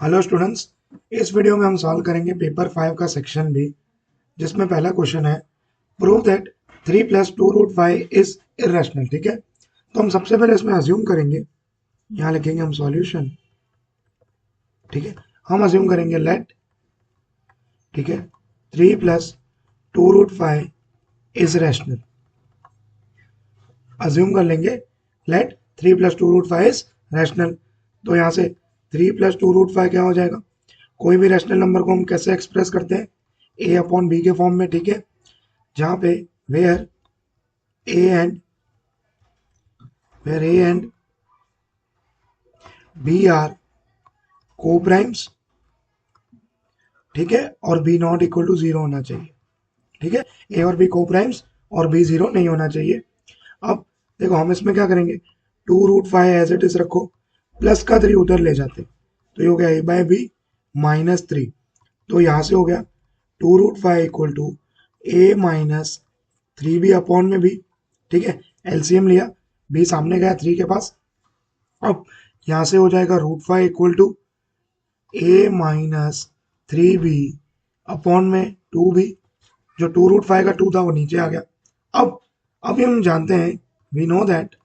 Hello students, इस video में हम सॉल्व करेंगे पेपर 5 का सेक्शन बी, जिसमें पहला क्वेश्चन है prove that 3 plus 2 root 5 is irrational. ठीक है, तो हम सबसे पहले इसमें अज्यूम करेंगे, यहाँ लिखेंगे हम सॉल्यूशन। ठीक है, हम अज्यूम करेंगे लेट, ठीक है, 3 plus 2 root 5 is rational. Assume कर लेंगे let 3 plus 2 root 5 is rational. तो यहाँ से 3 प्लस 2 रूट 5 क्या हो जाएगा? कोई भी रैशनल नंबर को हम कैसे एक्सप्रेस करते हैं? ए अपॉन बी के फॉर्म में। ठीक है, जहां पे where A and where A and B are coprimes, ठीक है, और B not equal to zero होना चाहिए। ठीक है, ए और बी को प्राइम्स और बी जीरो नहीं होना चाहिए। अब देखो, हम इसमें क्या करेंगे, 2 रूट 5 एज इट इज रखो, प्लस का 3 उधर ले जाते, तो ये हो गया ए बाय बी माइनस 3। तो यहां से हो गया 2 root 5 equal to A minus 3 B upon में बी। ठीक है, एलसीएम लिया, बी सामने गया 3 के पास। अब यहां से हो जाएगा √5 equal to A minus 3 B upon में 2 बी। जो 2 रूट 5 का 2 था वो नीचे आ गया। अब अभी हम जानते हैं, we know that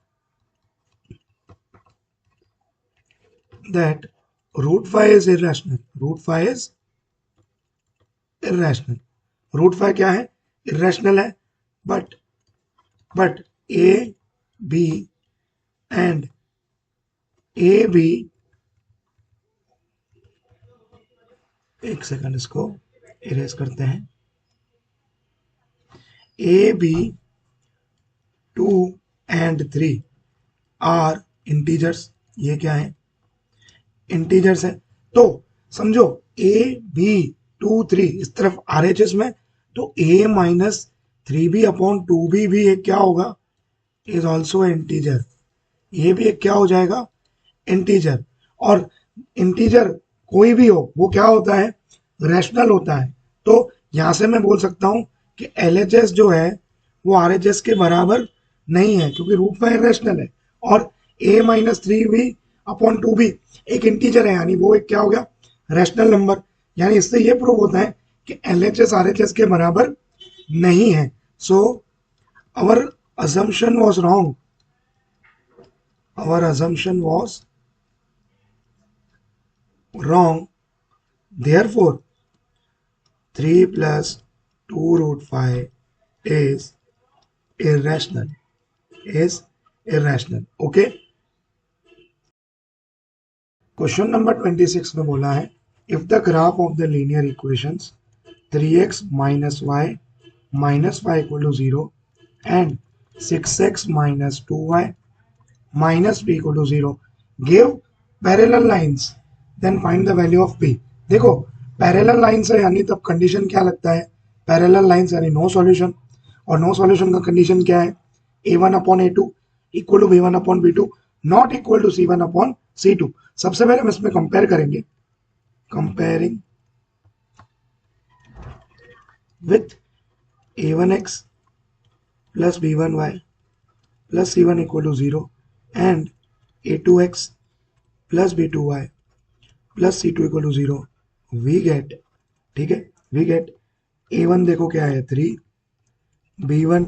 √5 is irrational. √5 is irrational. √5 क्या है? इरेशनल है। But A B and A B, एक सेकंड इसको इरेज करते हैं, A B 2 and 3 are integers. ये क्या है? इंटीजर्स है। तो समझो ए बी 2 3 इस तरफ आर एच एस में, तो ए माइनस 3 बी अपॉन 2 बी भी एक क्या होगा? Is also integer. ये भी एक क्या हो जाएगा? इंटीजर। और इंटीजर कोई भी हो वो क्या होता है? रैशनल होता है। तो यहां से मैं बोल सकता हूं कि एलएचएस जो है वो आरएचएस के बराबर नहीं है, क्योंकि √5 रैशनल है और ए माइनस 3 बी अपॉन 2 बी एक इंटीजर है, यानी वो एक क्या हो गया? Rational number. यानी इससे ये प्रूव होता है कि एलएचएस आरएचएस के बराबर नहीं है। So our assumption was wrong. Our assumption was wrong. Therefore, 3 plus 2 root 5 is irrational. Is irrational. Okay. Question number 26 में बोला है, if the graph of the linear equations 3x minus Y minus 5 equal to 0 and 6x minus 2y minus p equal to 0 give parallel lines, then find the value of p। देखो, parallel lines है यानी तब condition क्या लगता है? Parallel lines यानी no solution, और no solution का कंडीशन क्या है? a1/a2 equal to b1/b2 not equal to c1/c2। सबसे पहले हम इसमें कंपेयर करेंगे, comparing with a1x plus b1y plus c1 equal to 0 and a2x plus b2y plus c2 equal to 0 we get, ठीक है, वी गेट a1 देखो क्या है 3, b1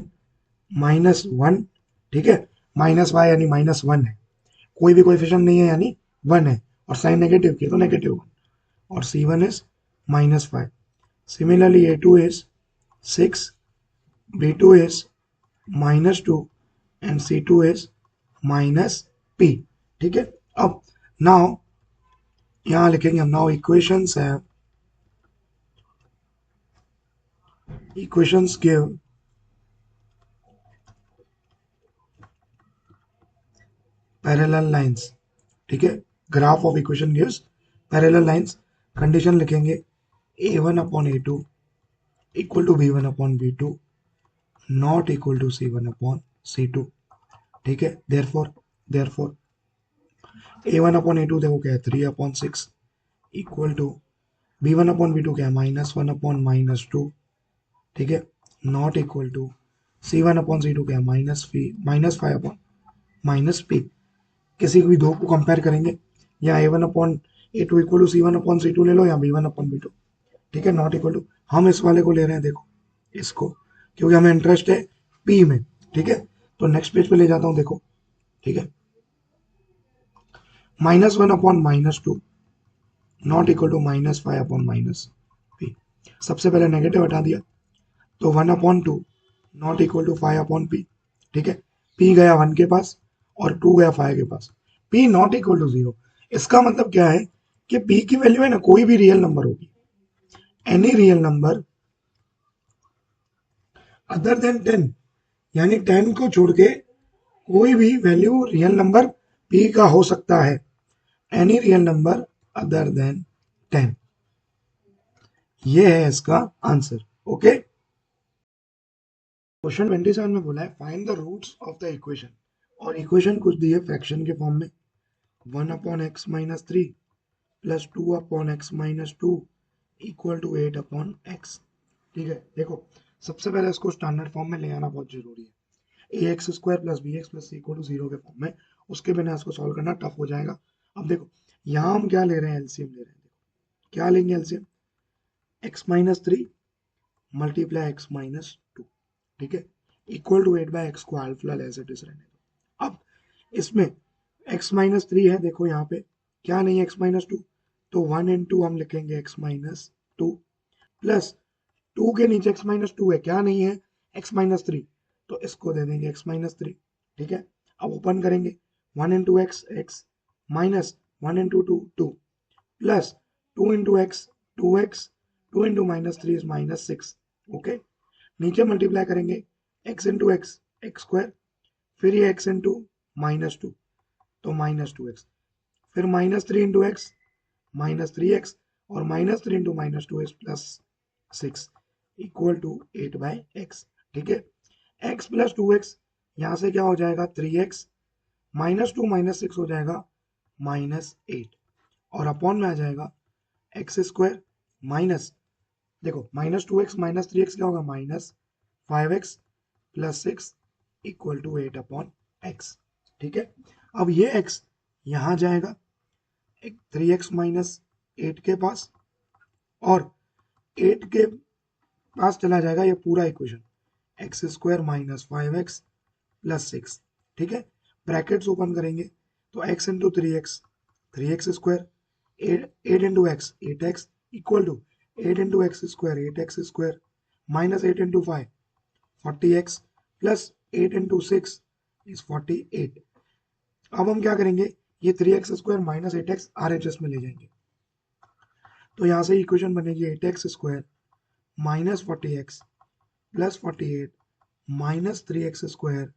-1, ठीक है, माइनस वाई यानी -1 है, कोई भी कोएफिशिएंट नहीं है यानी 1 है, और साइन नेगेटिव की तो -1, और c1 is -5। Similarly a2 is 6, b2 is -2 and c2 is -p। ठीक है, अब नाउ यहां लिखेंगे हम, नाउ इक्वेशंस है, इक्वेशंस गिव पैरेलल लाइंस। ठीक है, graph of equation gives parallel lines. Condition लिखेंगे a1/a2 equal to b1/b2 not equal to c1/c2। ठीक है, देयरफॉर a1/a2 देखो क्या है 3/6 इक्वल टू b1/b2 क्या है -1/-2। ठीक है, नॉट इक्वल टू c1/c2 क्या है -5/-p। किसी भी दो को कंपेयर करेंगे, या a1/a2 A two equal to C one upon C two ले लो या B one upon B two, ठीक है, नॉट इक्वल टू, हम इस वाले को ले रहे हैं, देखो इसको, क्योंकि हमें इंटरेस्ट है पी में, ठीक है। तो नेक्स्ट पेज पे ले जाता हूं, देखो, ठीक है, minus one upon minus two not equal to minus five upon minus P. सबसे पहले नेगेटिव हटा दिया, तो one upon two not equal to five upon P, ठीक है, पी गया वन के पास और टू गया फाइव के पास, P not equal to zero. इसका मतलब क्या है कि पी की वैल्यू है ना, कोई भी रियल नंबर होगी, any real number other than 10, यानी 10 को छोड़ के कोई भी वैल्यू रियल नंबर पी का हो सकता है, any real number other than 10, ये है इसका आंसर। ओके, क्वेश्चन 27 में बोला है find the roots of the equation, और इक्वेशन कुछ दी है फ्रैक्शन के फॉर्म में, 1 upon X minus three plus 2 upon X minus two equal to 8 upon X, ठीक है। देखो, सबसे पहले इसको स्टैंडर्ड फॉर्म में ले आना बहुत जरूरी है, A X square plus B X plus C equal to zero के फॉर्म में, उसके बिना इसको सॉल्व करना टफ हो जाएगा। अब देखो, यहाँ हम क्या ले रहे हैं, एलसीएम ले रहे हैं, देखो क्या लेंगे LCM, x minus three multiply x minus to, ठीक है, इक्वल टू 8 बाय एक्स को अल्फा एज इट इज रहने दो। अब इसमें x माइनस थ्री है, देखो यहाँ पे क्या नहीं है x माइनस टू, तो 1 इंटू हम लिखेंगे x minus two plus two के नीचे x माइनस टू है, क्या नहीं है x माइनस थ्री, तो इसको दे देंगे x माइनस थ्री, ठीक है। अब ओपन करेंगे, 1 into X X minus 1 into two two plus 2 into X two X, 2 into minus three is minus six, okay. नीचे मल्टीप्लाई करेंगे x into X X square, फिर ये x इंटू माइनस टू, तो minus two X, फिर minus three into X minus three X, और minus three into minus two X plus six equal to 8 by X, ठीक है। X plus two x, यहाँ से क्या हो जाएगा 3x, minus two minus six हो जाएगा माइनस एट, और अपॉन में आ जाएगा एक्स स्क्वायर माइनस, देखो minus two X minus three X क्या होगा, minus five X plus six equal to 8 upon X, ठीक है। अब ये x यहाँ जाएगा, एक 3x माइनस एट के पास, और 8 के पास चला जाएगा ये पूरा equation, X square minus five X plus six, ठीक है। ब्रैकेट्स ओपन करेंगे, तो x into three X square, eight into X eight X equal to 8 into X square eight X square minus 8 into five 40x plus 8 into six is 48। अब हम क्या करेंगे, ये 3x square minus eight X R H S में ले जाएंगे, तो यहाँ से इक्वेशन बनेगी 8x square minus 40x plus 48 minus 3x square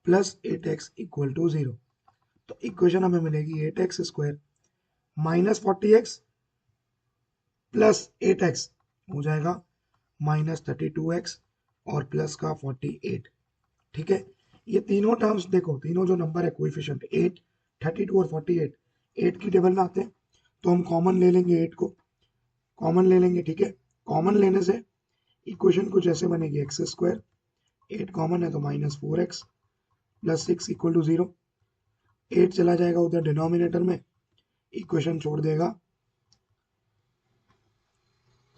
plus 8x equal to zero. तो इक्वेशन हमें मिलेगी 8x square minus 40x plus 8x हो जाएगा माइनस 32x और प्लस का 48, ठीक है। ये तीनों टर्म्स देखो, तीनों जो नंबर है कोएफिशिएंट 8 32 और 48 8 की टेबल में आते हैं, तो हम कॉमन ले लेंगे, 8 को कॉमन ले लेंगे, ठीक है। कॉमन लेने से इक्वेशन कुछ ऐसे बनेगी, एक्स स्क्वायर 8 कॉमन है तो minus four X plus six equal to zero, 8 चला जाएगा उधर डिनोमिनेटर में, इक्वेशन छोड़ देगा,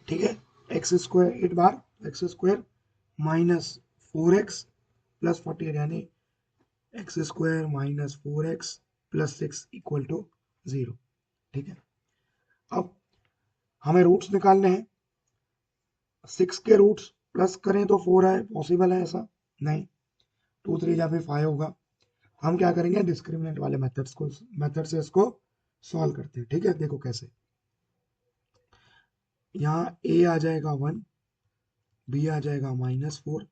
ठीक है। एक्स स्क्वायर 8 बार X square minus four X plus 48, यानी X square minus four X plus six equal to zero, ठीक है। अब हमें रूट्स निकालने हैं, 6 के रूट्स प्लस करें तो 4 आए, पॉसिबल है ऐसा नहीं, 2 3 या फिर 5 होगा। हम क्या करेंगे, डिस्क्रिमिनेंट वाले मेथड से इसको सॉल्व करते हैं, ठीक है। देखो कैसे, यहाँ a आ जाएगा 1, b आ जाएगा माइनस फोर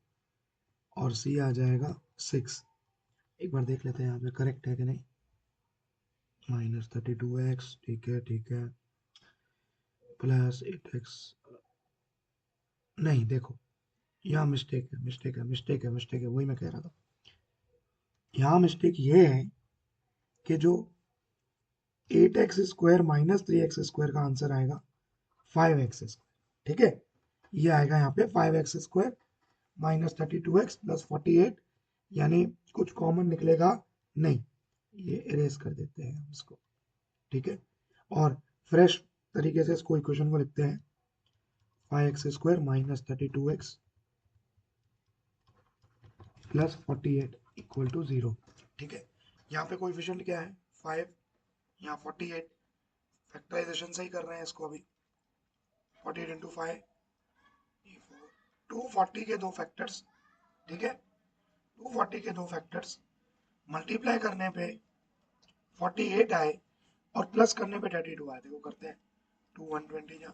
और c आ जाएगा 6। एक बार देख लेते हैं यहाँ पे करेक्ट है कि नहीं, माइनस 32x, ठीक है प्लस 8x, नहीं देखो यहाँ मिस्टेक है, वही मैं कह रहा था। यहाँ मिस्टेक ये है कि जो 8x square minus 3x square का आंसर आएगा 5x स्क्वायर, ठीक है। ये आएगा यहाँ पे 5x square minus 32x plus 48, यानी कुछ कॉमन निकलेगा नहीं, ये इरेज कर देते हैं इसको, ठीक है। और फ्रेश तरीके से इसको इक्वेशन को लिखते हैं 5x² minus 32x plus 48 equal to 0। ठीक है, यहाँ पे कोएफिशिएंट क्या है 5, यहाँ 48, फैक्टराइजेशन से ही कर रहे हैं इसको अभी। 48 इंटू 5 240 के दो फैक्टर्स, ठीक है, 240 के दो फैक्टर्स मल्टीप्लाई करने पे 48 आए और प्लस करने पे 32 आए। देखो करते हैं 2 120 जा,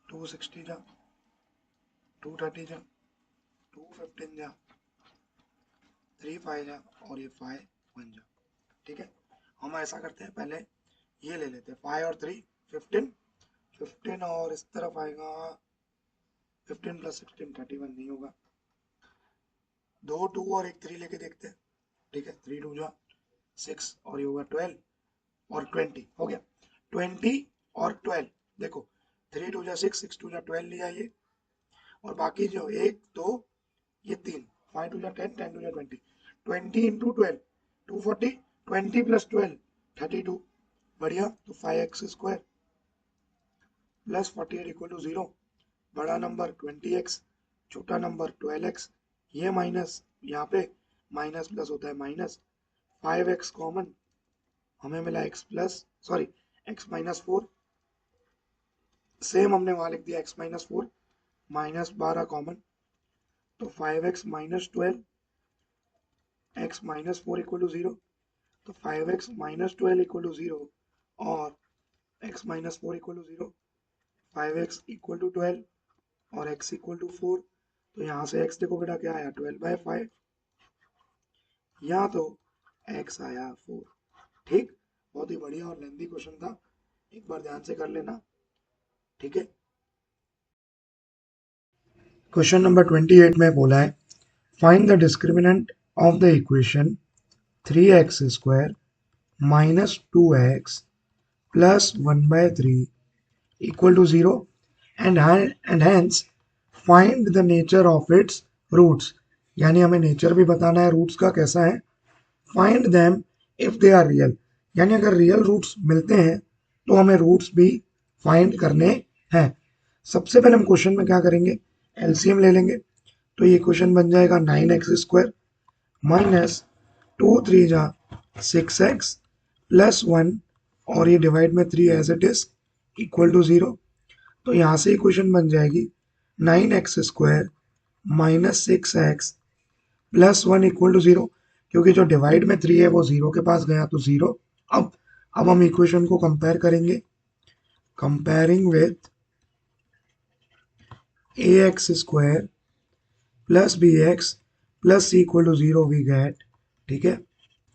260 जा, 230 जा, 215 जा, 3 5 जा और ये 5 1 जा। ठीक है, हम ऐसा करते हैं पहले ये ले लेते हैं 5 और 3 15, 15 और इस तरफ आएगा 15 प्लस 16 31 नहीं होगा। 2 2 और 1 3 लेके देखते हैं। ठीक है, 3 2 जा 6 और ये होगा 12 और 20 हो गया। 20 और 12 देखो 3 2 जा 6, 6 2 जा 12 लिया ये, और बाकी जो 1 2 ये 3, 5 2 जा 10, 10 2 जा 20, 20 इंटू 12 240, 20 प्लस 12 32। बढ़िया, तो 5x² प्लस 48 इक्वल टू 0। बड़ा नंबर 20x, छोटा नंबर 12x, ये माइनस यहाँ पे माइनस प्लस होता है माइनस, 5x कॉमन हमें मिला x माइनस 4, सेम हमने वहां लिख दिया x माइनस 4, माइनस 12 कॉमन, तो 5x minus 12, x minus 4 equal to 0, तो 5x माइनस 12 इक्वल टू 0 और x minus 4 equal to 0, 5x equal to 12 और x इक्वल टू 4। तो यहाँ से x देखो बेटा क्या आया 12/5, यहाँ तो x आया 4। ठीक, बहुत ही बढ़िया और लेंथी क्वेश्चन था, एक बार ध्यान से कर लेना। ठीक है, क्वेश्चन नंबर 28 में बोला है find the discriminant of the equation 3x² minus 2x plus 1/3 equal to 0 and hence find the nature of its roots. यानी हमें नेचर भी बताना है रूट्स का कैसा है। Find them if they are real, यानी अगर रियल रूट्स मिलते हैं तो हमें रूट्स भी फाइंड करने हैं। सबसे पहले हम क्वेश्चन में क्या करेंगे, एलसीएम ले लेंगे, तो ये क्वेश्चन बन जाएगा 9x² माइनस 2 3 जा 6x प्लस 1 और ये डिवाइड में 3 as it is equal to 0। तो यहाँ से इक्वेशन बन जाएगी 9x² minus 6x plus 1 equal to 0, क्योंकि जो डिवाइड में 3 है वो 0 के पास गया तो 0। अब हम इक्वेशन को कंपेयर करेंगे, comparing with ax² plus bx plus c equal to 0 we get. ठीक है,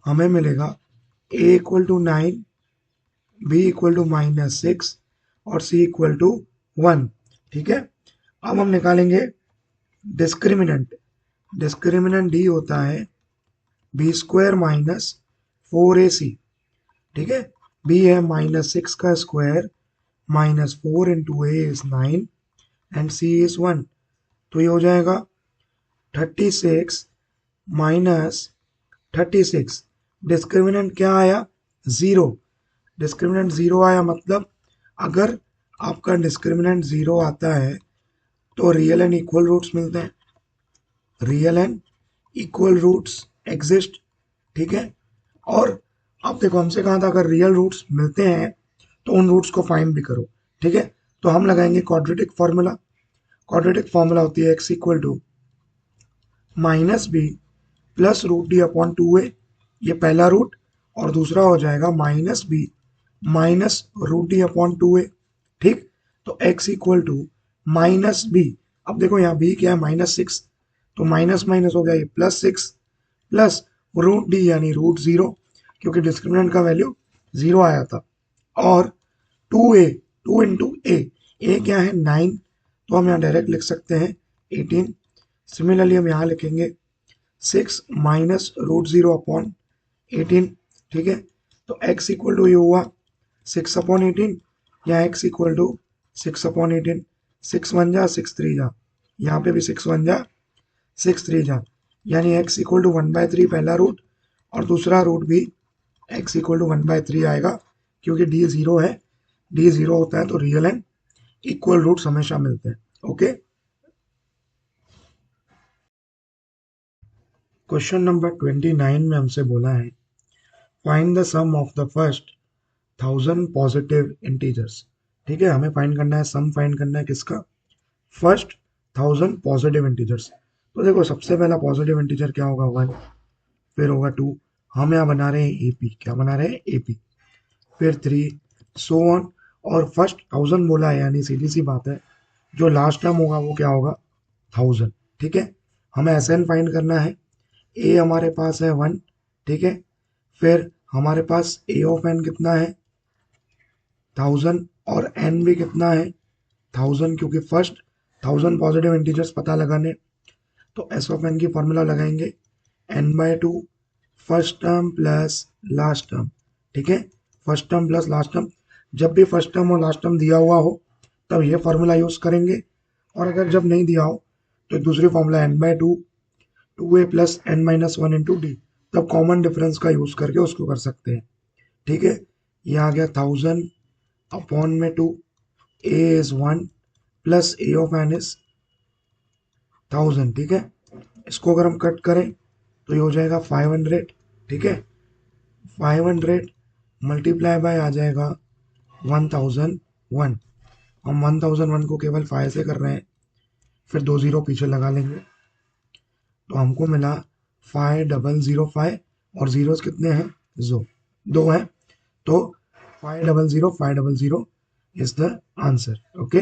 हमें मिलेगा a equal to 9, b equal to minus 6 और c इक्वल टू 1। ठीक है, अब हम निकालेंगे डिस्क्रिमिनेंट। डिस्क्रिमिनेंट d होता है b² माइनस 4ac। ठीक है, b है माइनस 6 का square minus 4 into A is 9 and c is 1। तो ये हो जाएगा 36 माइनस 36। डिस्क्रिमिनेंट क्या आया 0। डिस्क्रिमिनेंट 0 आया, मतलब अगर आपका डिस्क्रिमिनेंट 0 आता है तो रियल एंड इक्वल रूट्स मिलते हैं, real and equal roots exist. ठीक है, और अब देखो हमसे कहा था अगर रियल रूट्स मिलते हैं तो उन रूट्स को फाइंड भी करो। ठीक है, तो हम लगाएंगे क्वाड्रेटिक फॉर्मूला। क्वाड्रेटिक फॉर्मूला होती है x इक्वल to minus B plus root D upon 2a, ये पहला रूट, और दूसरा हो जाएगा minus B minus root D upon 2a। ठीक, तो x इक्वल टू माइनस बी, अब देखो यहाँ b क्या है -6, तो माइनस माइनस हो गया ये +6 प्लस रूट डी यानी रूट 0, क्योंकि डिस्क्रिमिनेंट का वैल्यू 0 आया था, और 2a 2 इंटू ए क्या है 9, तो हम यहाँ डायरेक्ट लिख सकते हैं 18। सिमिलरली हम यहाँ लिखेंगे 6 माइनस रूट 0 अपॉन 18। ठीक है, तो x इक्वल टू ये हुआ 6 अपॉन 18, यहाँ x इक्वल टू 6 अपॉन 18, 6 1 जा 6 3 जा, यहाँ पे भी 6 1 जा 6 3 जा, यानी x इक्वल टू 1/3 पहला रूट, और दूसरा रूट भी x इक्वल टू 1/3 आएगा, क्योंकि d 0 है, डी जीरो होता है तो रियल एंड इक्वल रूट्स हमेशा मिलते हैं। ओके, क्वेश्चन नंबर 29 में हमसे बोला है find the sum of the first 1000 positive integers. ठीक है, हमें फाइंड करना है, सम फाइंड करना है किसका, फर्स्ट 1000 पॉजिटिव इंटीजर्स। तो देखो सबसे पहला पॉजिटिव इंटीजर क्या होगा, 1, फिर होगा 2, हम यहाँ बना रहे हैं एपी, क्या बना रहे हैं एपी, फिर 3, सो ऑन। और फर्स्ट 1000 बोला है यानी सीधी सी बात है जो लास्ट टर्म होगा वो क्या होगा, 1000। ठीक है, हमें एस एन फाइंड करना है, ए हमारे पास है 1। ठीक है, फिर हमारे पास ए ऑफ एन कितना है 1000, और एन भी कितना है 1000, क्योंकि फर्स्ट 1000 पॉजिटिव इंटीजर्स पता लगाने, तो एस ऑफ एन की फॉर्मूला लगाएंगे n/2 first term plus last term. ठीक है, first term plus last term, जब भी फर्स्ट टर्म और लास्ट टर्म दिया हुआ हो तब ये फॉर्मूला यूज करेंगे, और अगर जब नहीं दिया हो तो दूसरी formula n/2 2a plus n minus one into D, तब कॉमन डिफरेंस का यूज करके उसको कर सकते हैं। ठीक है, ये आ गया 1000 अपॉन में 2, A is 1 plus A of N is 1000। ठीक है, इसको अगर हम कट करें तो ये हो जाएगा 500। ठीक है, 500 मल्टीप्लाई बाय आ जाएगा 1001। हम 1001 को केवल 5 से कर रहे हैं, फिर 2 जीरो पीछे लगा लेंगे तो हमको मिला 5005, और जीरोस कितने हैं, जो 2 हैं, तो 500500 is the answer. Okay,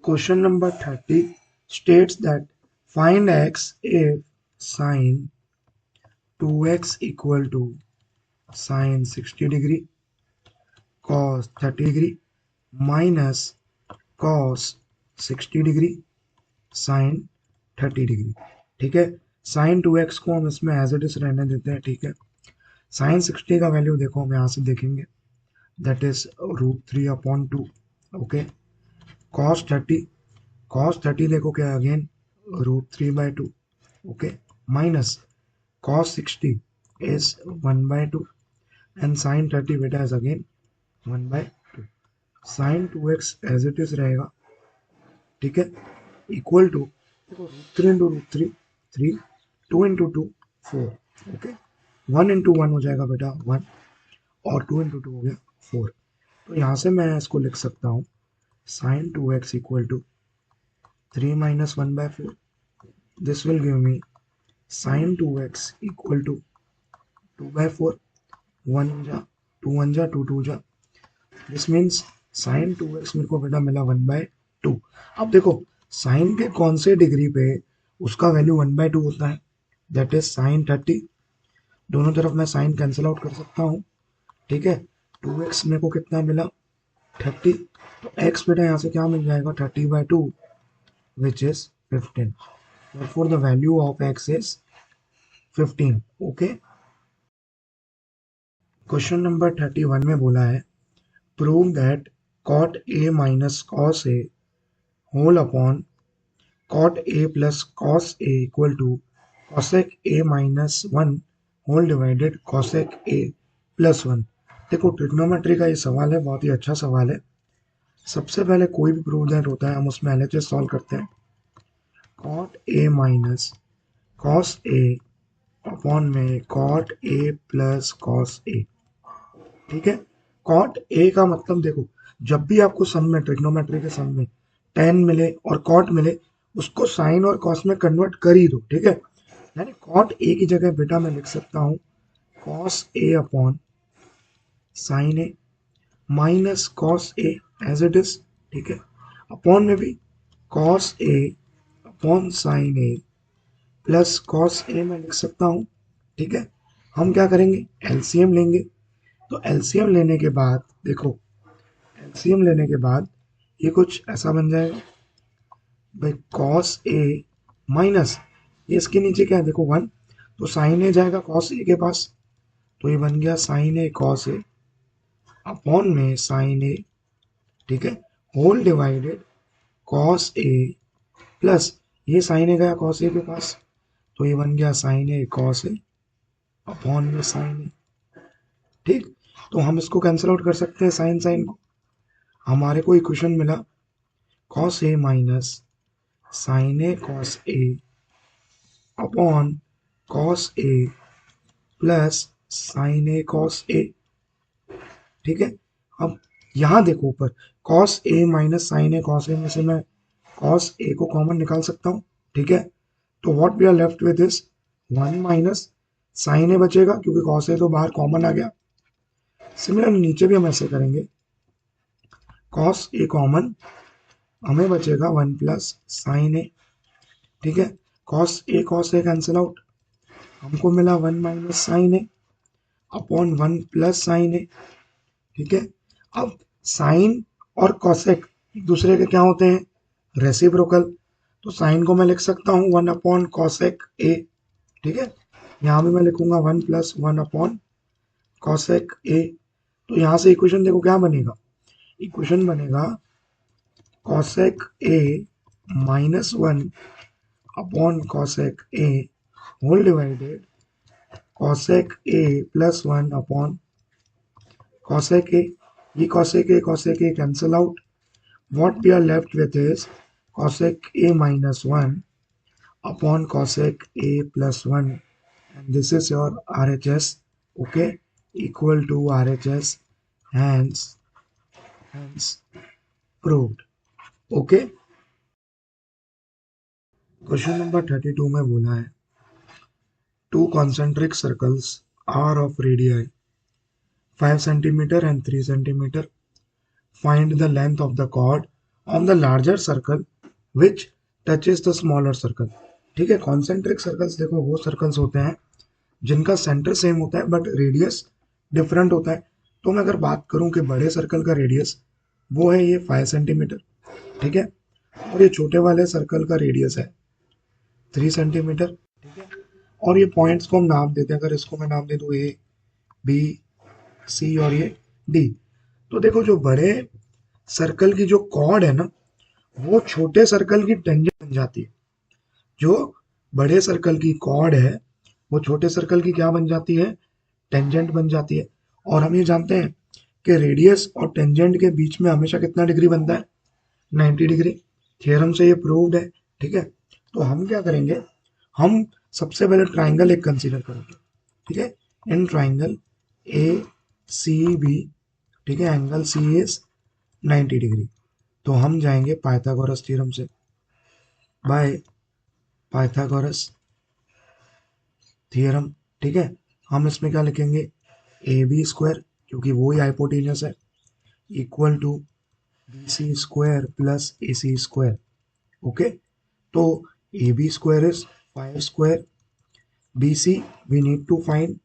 question number 30 states that find x if sin 2x equal to sin 60 degree cos 30 degree minus cos 60 degree sin 30 degree. ठीक है, sin 2x को हम इसमें एज इट इज रहने देते हैं। ठीक है, sin 60 का वैल्यू देखो हम यहाँ से देखेंगे, दैट इज √3/2। ओके, cos 30 देखो क्या again √3/2। Okay, minus cos 60 is 1/2 and sin 30 बेटा is again 1/2। sin 2x as it is रहेगा। ठीक है, इक्वल टू देखो √3 × √3 3, 2 × 2 4। ओके, 1 × 1 हो जाएगा बेटा 1, और 2 × 2 हो गया 4। तो यहाँ से मैं इसको लिख सकता हूँ sin 2x equal to 3 - 1/4। This will give me sin 2x equal to 2/4। 1 जा 2 1 जा 2 2 जा, दिस मीन्स sin 2x मेरे को बेटा मिला 1/2। अब देखो साइन के कौन से डिग्री पे उसका वैल्यू 1/2 होता है, दैट इज sin 30। दोनों तरफ मैं साइन कैंसिल आउट कर सकता हूँ। ठीक है, 2x मेरे को कितना मिला 30, तो x बेटा यहाँ से क्या मिल जाएगा 30/2 which is 15। therefore the value of x is 15। Okay, question number 31 में बोला है prove that cot a minus cos a whole upon cot a plus cos a equal to cosec a minus 1 whole divided cosec a plus 1। देखो trigonometry का ये सवाल है, बहुत ही अच्छा सवाल है। सबसे पहले कोई भी प्रूव दैट होता है हम उसमें एलएचएस सॉल्व करते हैं। cot a minus cos a upon में cot a plus cos a। ठीक है, cot a का मतलब देखो जब भी आपको सम में, ट्रिग्नोमेट्री के सम में tan मिले और cot मिले उसको साइन और cos में कन्वर्ट कर ही दो। ठीक है, यानी cot a की जगह बेटा मैं लिख सकता हूँ cos a upon sine a minus cos a as it is. ठीक है, अपॉन में भी cos a upon sine a plus cos a मैं लिख सकता हूँ। ठीक है, हम क्या करेंगे एलसीएम लेंगे, तो एलसीएम लेने के बाद देखो एलसीएम लेने के बाद ये कुछ ऐसा बन जाएगा भाई cos a माइनस ये इसके नीचे क्या है देखो 1, तो साइन ए जाएगा cos a के पास, तो ये बन गया sine A cos a upon में साइन ए। ठीक है, whole divided cos a plus ये साइन ए गया cos a के पास, तो ये बन गया sine A cos a upon में साइन ए। ठीक, तो हम इसको कैंसिल आउट कर सकते हैं साइन साइन को। हमारे को इक्वेशन मिला cos A minus sine A cos A upon cos A plus sign A cos A. ठीक है, अब यहाँ देखो ऊपर cos A minus sine A cos A में से मैं कॉस ए को कॉमन निकाल सकता हूँ। ठीक है, तो what we are left with is 1 minus sine A बचेगा क्योंकि कॉस ए तो बाहर कॉमन आ गया। सिमिलरली नीचे भी हम ऐसे करेंगे, कॉस ए कॉमन, हमें बचेगा 1 प्लस साइन ए। ठीक है, कॉस ए कैंसिल आउट, हमको मिला 1 minus sine A upon 1 plus sign A. ठीक है, अब साइन और कॉसेक एक दूसरे के क्या होते हैं, रेसिप्रोकल। तो साइन को मैं लिख सकता हूँ 1 अपॉन कॉसेक ए। ठीक है, यहाँ भी मैं लिखूंगा 1 प्लस 1 अपॉन कॉसेक ए। तो यहाँ से इक्वेशन देखो क्या बनेगा, इक्वेशन बनेगा cosec A minus 1 upon cosec A whole divided cosec A plus 1 upon cosec a, ये cosec a cancel out. What we are left with is cosec a minus 1 upon cosec a plus 1, and this is your RHS. Okay, equal to RHS, hence proved. Okay, question number 32 में बोला है two concentric circles are of radii 5 centimeter and 3 centimeter. Find the length of the chord on the larger circle which touches the smaller circle. ठीक है, concentric circles देखो वो circles होते हैं जिनका सेंटर सेम होता है बट रेडियस डिफरेंट होता है। तो मैं अगर बात करूं कि बड़े सर्कल का रेडियस वो है ये 5 सेंटीमीटर। ठीक है, और ये छोटे वाले सर्कल का रेडियस है 3 सेंटीमीटर। ठीक है, और ये पॉइंट्स को हम नाम देते हैं, अगर इसको मैं नाम दे दूं ए बी सी और ये डी। तो देखो जो बड़े सर्कल की जो कॉर्ड है ना वो छोटे सर्कल की टेंजेंट बन जाती है। जो बड़े सर्कल की कॉर्ड है वो छोटे सर्कल की क्या बन जाती है, टेंजेंट बन जाती है। और हम ये जानते हैं कि रेडियस और टेंजेंट के बीच में हमेशा कितना डिग्री बनता है, 90 डिग्री। थ्योरम से ये प्रूव्ड है। ठीक है, तो हम क्या करेंगे, हम सबसे पहले ट्राइंगल एक कंसीडर करेंगे। ठीक है, in triangle A C B, ठीक है, एंगल सी इज 90 डिग्री। तो हम जाएंगे पाइथागोरस थ्योरम से, बाय पाइथागोरस थ्योरम। ठीक है, हम इसमें क्या लिखेंगे, ए बी स्क्वायर क्योंकि वो ही हाइपोटेन्यूस है, equal to B C square plus A C square. Okay, तो A B square is 5 square, B C we need to find,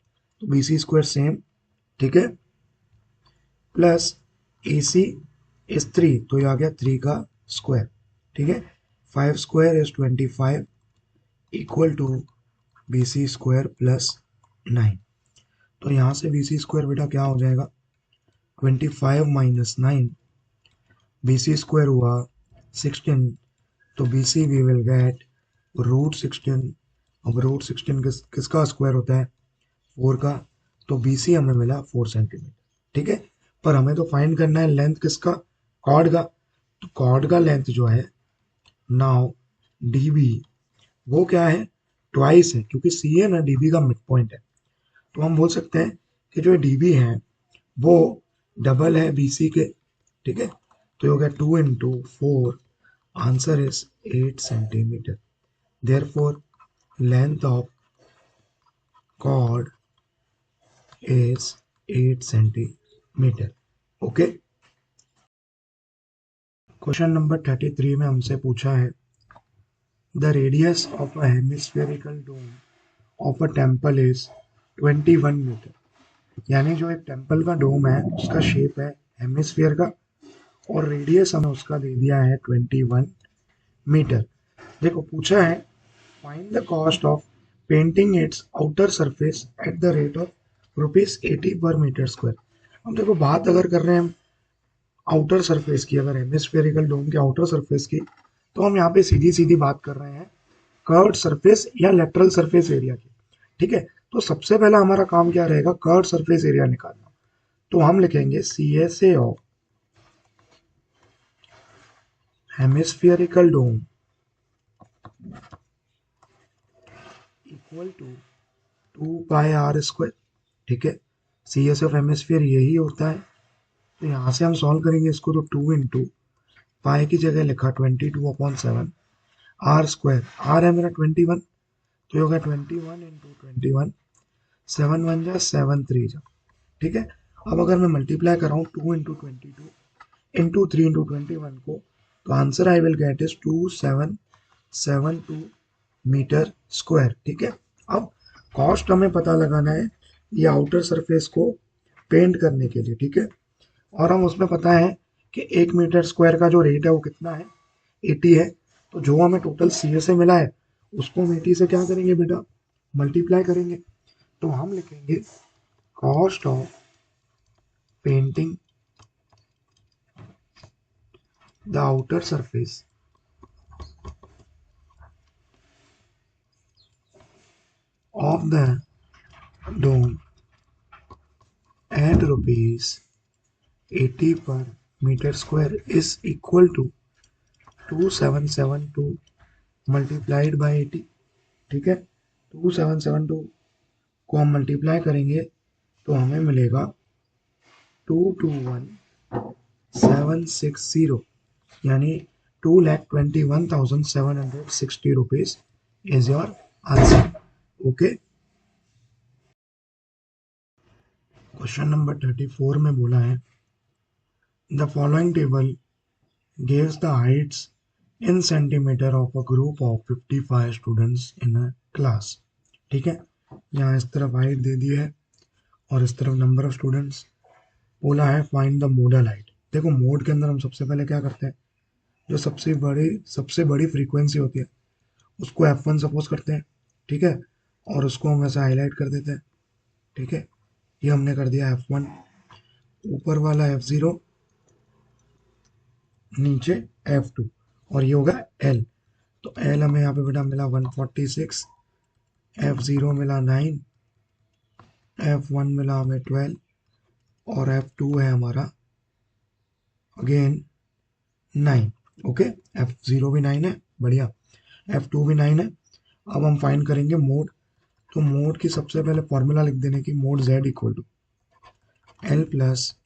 तो बी सी स्क्वायर सेम। ठीक है, प्लस ए सी इज 3, तो ये आ गया 3 का स्क्वायर। ठीक है, 5 square is 25 equal to B C square plus 9। तो यहाँ से बी सी स्क्वायर बेटा क्या हो जाएगा, 25 माइनस 9, बी सी स्क्वायर हुआ 16, तो B C we will get root 16। अब रूट 16 किसका स्क्वायर होता है, 4 का, तो बी सी हमें मिला 4 सेंटीमीटर। ठीक है, पर हमें तो फाइंड करना है लेंथ किसका, कॉर्ड का। तो कॉर्ड का लेंथ जो है नाउ डी बी, वो क्या है, ट्वाइस है, क्योंकि सी है ना डी बी का मिड पॉइंट है। तो हम बोल सकते हैं कि जो डी बी है वो डबल है बी सी के। ठीक है, तो ये हो गया 2 into 4, answer is 8 centimetre. Therefore length of chord is 8 centimetre. Okay, question number 33 में हमसे पूछा है the radius of a hemispherical dome of a temple is 21 metre. यानी जो एक टेम्पल का डोम है उसका शेप है हेमिस्फीयर का और रेडियस हमें उसका दे दिया है 21 मीटर। देखो पूछा है find the cost of painting it's outer surface at the rate of ₹80 पर मीटर स्क्वायर। अब देखो बात अगर कर रहे हैं हम आउटर सरफेस की, अगर हेमिस्फेरिकल डोम के आउटर सरफेस की, तो हम यहाँ पे सीधी सीधी बात कर रहे हैं कर्व्ड सरफेस या लेटरल सरफेस एरिया की। ठीक है, तो सबसे पहला हमारा काम क्या रहेगा, कर्व्ड सरफेस एरिया निकालना। तो हम लिखेंगे CSA of hemispherical dome equal to 2πr²। ठीक है, CSA ऑफ हेमिस्फियर यही होता है। तो यहाँ से हम सॉल्व करेंगे इसको, तो 2 इंटू पाई की जगह लिखा 22/7 r²। आर है मेरा 21, तो ये होगा 21 इंटू 21, 7 1 जा 7 3 जा। ठीक है, अब अगर मैं मल्टीप्लाई कर रहा हूँ 2 इंटू 22 इंटू 3 इंटू 21 को, तो answer I will get is 2772 metre square. ठीक है, अब कॉस्ट हमें पता लगाना है ये आउटर सरफेस को पेंट करने के लिए। ठीक है, और हम उसमें पता है कि 1 मीटर स्क्वायर का जो रेट है वो कितना है, 80 है। तो जो हमें टोटल CSA मिला है उसको हम 80 से क्या करेंगे बेटा, मल्टीप्लाई करेंगे। तो हम लिखेंगे cost of painting the outer surface of the dome at rupees 80 per meter square is equal to 2772 multiplied by 80। ठीक है, 2772 को हम मल्टीप्लाई करेंगे तो हमें मिलेगा 221760, यानी 2,21,760 rupees is your answer. Okay, question number 34 में बोला है the following table gives the heights in centimeter of a group of 55 students in a class। ठीक है, यहाँ इस तरफ हाइट दे दी है और इस तरफ नंबर ऑफ स्टूडेंट्स। बोला है फाइंड द मोडल हाइट। देखो मोड के अंदर हम सबसे पहले क्या करते हैं, जो सबसे बड़ी फ्रीक्वेंसी होती है उसको F1 सपोज करते हैं। ठीक है, और उसको हम ऐसे हाईलाइट कर देते हैं। ठीक है, ये हमने कर दिया F1, ऊपर वाला F0, नीचे F2, और ये होगा L। तो L हमें यहाँ पे बेटा मिला 146, F0 मिला 9, F1 मिला हमें 12, और F2 है हमारा अगेन 9। ओके, F0 भी 9 है, बढ़िया, F2 भी 9 है। अब हम फाइंड करेंगे मोड। तो मोड की सबसे पहले फॉर्मूला लिख देने की, mode Z equal to L plus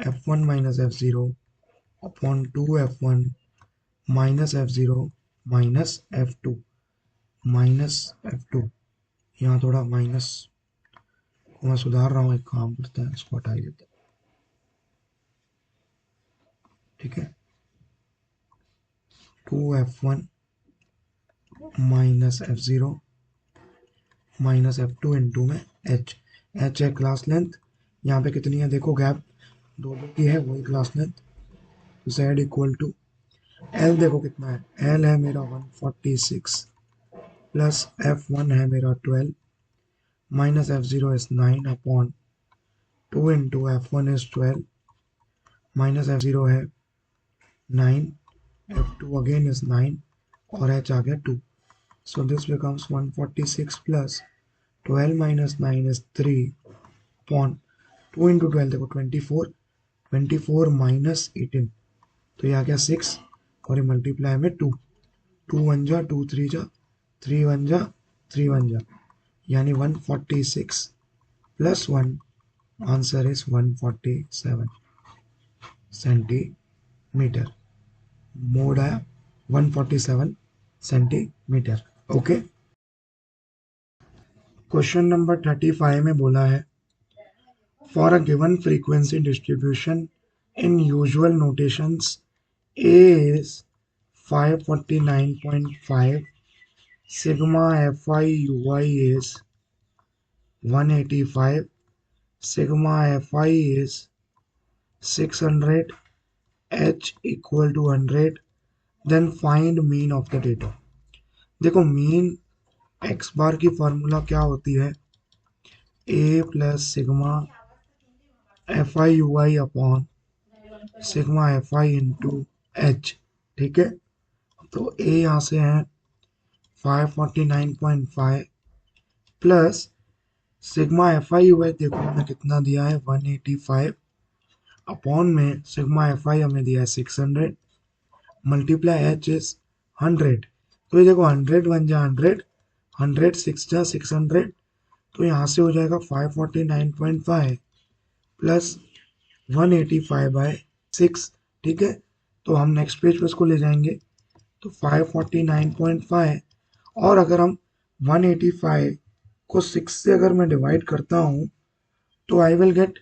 F1 minus F0 upon 2F1 minus F0 minus F2 minus F2। यहाँ थोड़ा माइनस को मैं सुधार रहा हूँ, एक काम करते हैं इसको हटा ही देते हैं। ठीक है, 2F1 minus F0 minus F2 into में H है क्लास लेंथ। यहाँ पे कितनी है देखो, गैप दो की है, वही class length. Z equal to L देखो कितना है, L है मेरा 146 प्लस F1 है मेरा 12 minus F0 is 9 upon 2 into F1 is 12 minus F0 है 9, F2 अगेन इज 9, और H आ गया 2। So this becomes 146 plus 12 minus 9 is 3 upon 2 into 12 देखो 24, 24 minus 18, तो ये आ गया 6, और ये मल्टीप्लाई में 2, 2 1 जा 2 3 जा 3 1 जा 3 1 जा, यानी 146 plus 1, answer is 147 centimetre. Mode आया 147 सेंटीमीटर। ओके, क्वेश्चन नंबर 35 में बोला है for a given frequency distribution in usual notations A is 549.5, sigma Fi Ui is 185, sigma Fi is 600, H equal to 100, then find mean of the data। देखो mean x बार की formula क्या होती है, a plus sigma Fi Ui upon sigma Fi into H। ठीक है, तो a यहाँ से है 549.5 प्लस सिग्मा एफ आई हुआ है, देखो हमें कितना दिया है 185 अपॉन में सिग्मा एफ आई हमें दिया है 600 मल्टीप्लाई एच इज 100। तो ये देखो 100 वन जा 100, 100 सिक्स जा 600, तो यहाँ से हो जाएगा 549.5 प्लस 185/6। ठीक है, तो हम नेक्स्ट पेज पे इसको ले जाएंगे तो 549.5, और अगर हम 185 को 6 से अगर मैं डिवाइड करता हूँ तो आई विल गेट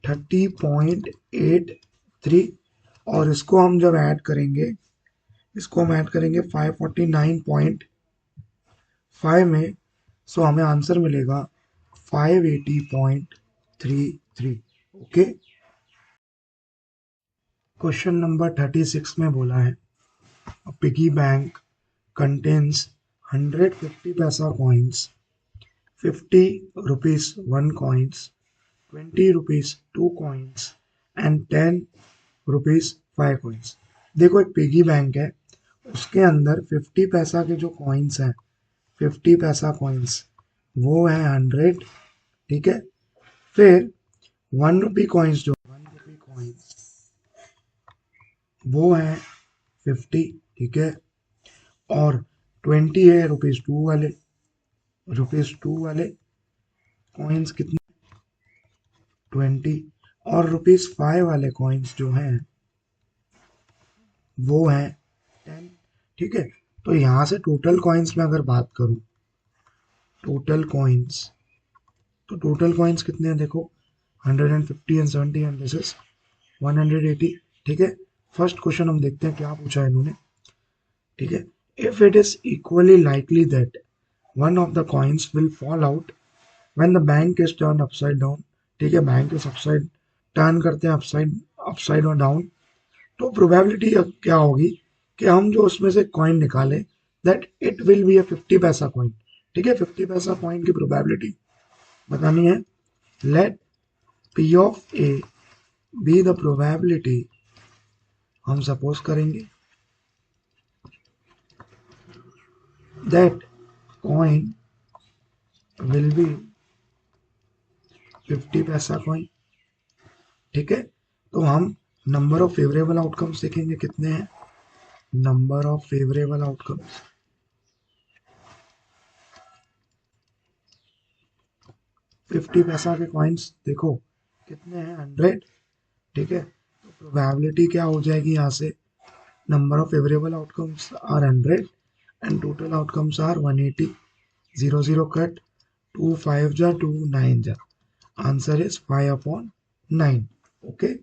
30.83, और इसको हम जब ऐड करेंगे, इसको हम ऐड करेंगे 549.5 में, सो हमें आंसर मिलेगा 580.33। ओके, क्वेश्चन नंबर 36 में बोला है piggy bank contains 150 paisa coins, 50 rupees 1 coins, 20 rupees 2 coins and 10 rupees 5 coins। देखो एक पिगी बैंक है, उसके अंदर 50 पैसा के जो कॉइन्स हैं, 50 पैसा कॉइन्स वो है 100। ठीक है, फिर 1 रुपी कॉइन्स, जो 1 रुपी कॉइन्स वो है 50। ठीक है, और 20 है रुपीज 2 वाले, रुपीज 2 वाले कॉइन्स कितने 20, और रुपीज 5 वाले कॉइन्स जो हैं वो हैं 10। ठीक है, तो यहाँ से टोटल कॉइन्स में अगर बात करूँ, टोटल कॉइन्स, तो टोटल कॉइन्स कितने हैं देखो 150 एंड 70 एंड दिस इज 180। ठीक है, फर्स्ट क्वेश्चन हम देखते हैं क्या पूछा है इन्होंने। ठीक है, if it is equally likely that one of the coins will fall out when the bank is turn upside down. ठीक है, बैंक इज अपसाइड, टर्न करते हैं अपसाइड, अपसाइड और डाउन, तो प्रोबेबिलिटी क्या होगी कि हम जो उसमें से कॉइन निकाले that it will be A 50 paisa coin. ठीक है, 50 पैसा कॉइन की प्रोबेबिलिटी बतानी है। Let P of A be the probability, हम सपोज करेंगे that coin will be 50 paisa coin. ठीक है, तो हम नंबर ऑफ फेवरेबल आउटकम्स देखेंगे कितने हैं, नंबर ऑफ फेवरेबल आउटकम्स 50 पैसा के कॉइन्स देखो कितने हैं 100। ठीक है, तो प्रोबेबिलिटी क्या हो जाएगी यहाँ से, number of favourable outcomes are 100 and total outcomes are 180, 0 0 cut, 2 5 जा 2 9 जा, answer is 5/9। Okay,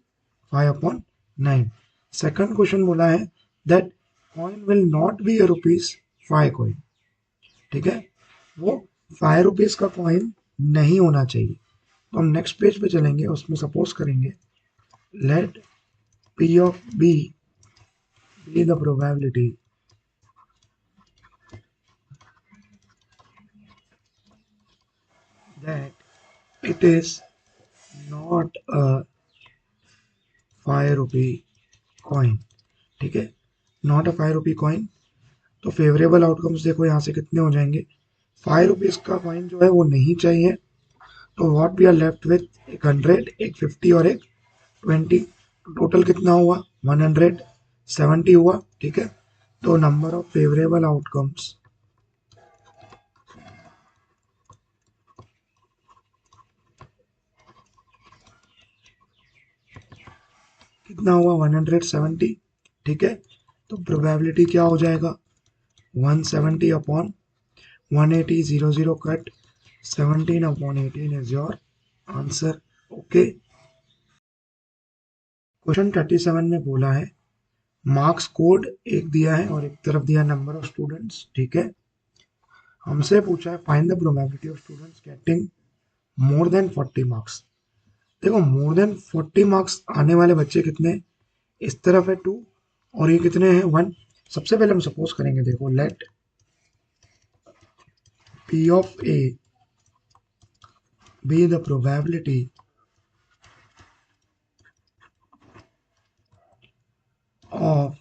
5/9। Second question बोला है that coin will not be a rupees 5 coin. ठीक है, वो 5 रुपीज का कॉइन नहीं होना चाहिए, तो हम नेक्स्ट पेज पे चलेंगे, उसमें सपोज करेंगे let P of B be the probability that it is not a 5 rupee coin. ठीक है, नॉट अ 5 रुपी कॉइन, तो फेवरेबल आउटकम्स देखो यहाँ से कितने हो जाएंगे, 5 रुपीज का कॉइन जो है वो नहीं चाहिए, तो what we are left with एक 100, एक 50 और एक 20, टोटल कितना हुआ 170 हुआ। ठीक है, तो नंबर ऑफ फेवरेबल आउटकम्स कितना हुआ 170। ठीक है, तो प्रोबेबिलिटी क्या हो जाएगा 170 upon 180, 0 0 cut, 17/18 is your answer. Okay, question 37 में बोला है मार्क्स कोड एक दिया है और एक तरफ दिया नंबर ऑफ स्टूडेंट्स। ठीक है, हमसे पूछा है find the probability of students getting more than 40 marks. देखो मोर देन 40 मार्क्स आने वाले बच्चे कितने हैं? इस तरफ है 2 और ये कितने हैं 1। सबसे पहले हम सपोज करेंगे, देखो let P of A be the probability of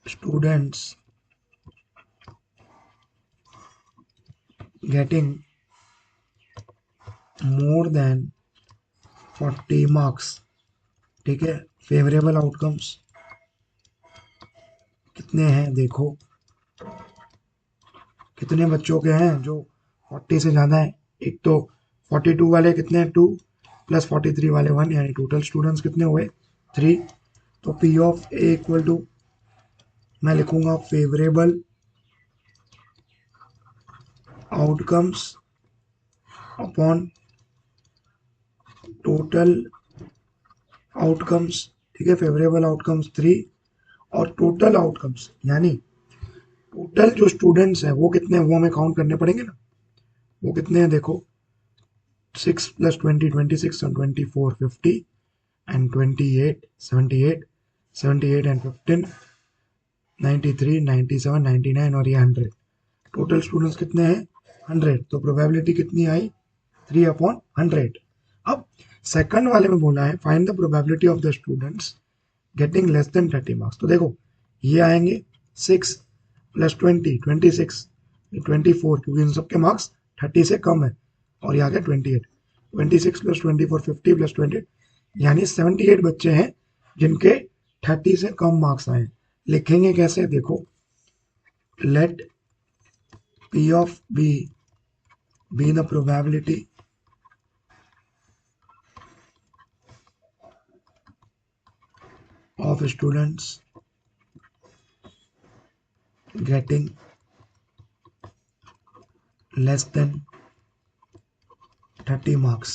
students getting more than 40 marks, ठीक है। फेवरेबल आउटकम्स कितने हैं देखो, कितने बच्चों के हैं जो 40 से ज़्यादा है। एक तो 42 वाले कितने हैं, 2 प्लस 43 वाले 1, यानी टोटल स्टूडेंट्स कितने हुए, 3। तो P of A equal to, मैं लिखूंगा favourable outcomes upon total outcomes, ठीक है। फेवरेबल आउटकम्स 3 और टोटल आउटकम्स, यानी टोटल जो स्टूडेंट्स हैं वो कितने हैं वो हमें काउंट करने पड़ेंगे ना। वो कितने हैं देखो, 6 प्लस 20 26 and 24 50 and 28 78 78 and 15 93 97 99 और ये 100। टोटल स्टूडेंट्स कितने हैं, 100। तो प्रोबेबिलिटी कितनी आई, 3/100। अब सेकंड वाले में बोला है find the probability of the students getting less than 30 marks. तो देखो ये आएंगे 6 प्लस 20 26 24, क्योंकि इन सबके मार्क्स 30 से कम है। और ये आ गया 28, 26 प्लस 24 50 प्लस 20, यानी 78 बच्चे हैं जिनके 30 से कम मार्क्स आए। लिखेंगे कैसे देखो, late P of B be the probability of students getting less than 30 marks।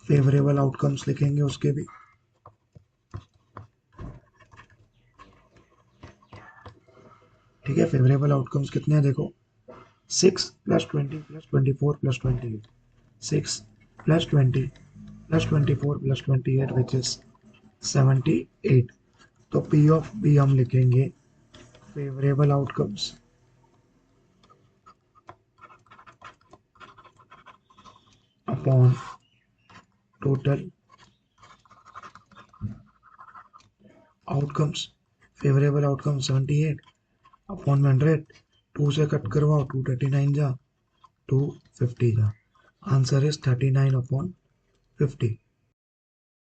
Favourable outcomes लिखेंगे उसके भी, ठीक है। फेवरेबल आउटकम्स कितने हैं देखो, 6 plus 20 plus 24 plus 28, 6 plus 20 plus 24 plus 28 which is 78। तो P ऑफ B हम लिखेंगे favourable outcomes upon total outcomes. Favourable outcome 78 upon 100, 2 से कट करवाओ, 239 जा, 250 जा। Answer is 39/50।